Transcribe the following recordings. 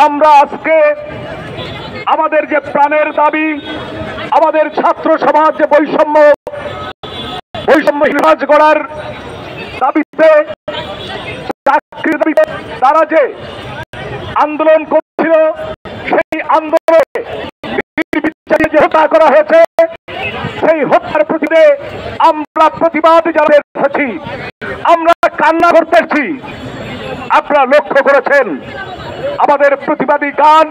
আমরা আজকে আমাদের যে প্রাণের দাবি, আমাদের ছাত্র সমাজ যে বৈষম্যহীন সমাজ গড়ার দাবিতে, চাকরির দাবিতে তারা যে আন্দোলন করছিল, সেই আন্দোলনে যে হত্যা করা হয়েছে, সেই হত্যার প্রতিবাদে আমরা প্রতিবাদ জানিয়েছি, আমরা কান্না করতেছি। আপনারা লক্ষ্য করেছেন আমাদের প্রতিবাদী গান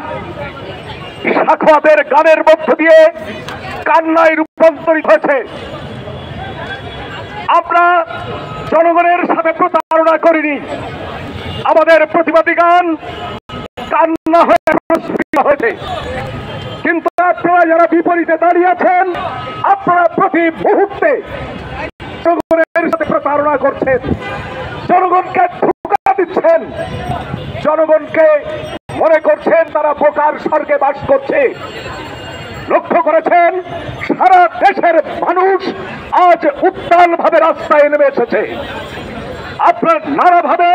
সাখাওয়াতের গানের মধ্য দিয়ে কান্নায় রূপান্তরিত হয়েছে। আমরা জনগণের সাথে প্রতারণা করিনি, আমাদের প্রতিবাদী গান কান্না হয়েছে। কিন্তু আপনারা যারা বিপরীতে দাঁড়িয়েছেন, আপনারা প্রতি মুহূর্তে জনগণের সাথে প্রতারণা করছেন, জনগণকে ধোঁকা দিচ্ছেন, জনগণকে মনে করছেন তারা বোকার স্বর্গে বাস করছে। লক্ষ্য করেছেন সারা দেশের মানুষ আজ উত্তাল ভাবে রাস্তায় নেমে এসেছে। আপনারা নানাভাবে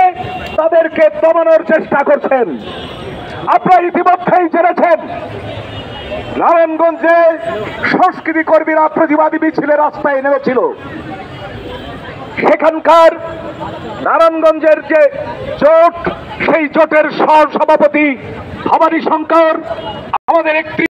তাদেরকে দমানোর চেষ্টা করছেন। আপনারা ইতিমধ্যেই জেনেছেন নারায়ণগঞ্জে সংস্কৃতি কর্মীরা প্রতিবাদী মিছিলে রাস্তায় নেমেছিল। সেখানকার নারায়ণগঞ্জের যে জোট, সেই জোটের সহ সভাপতি ভবানী শঙ্কর আমাদের একটি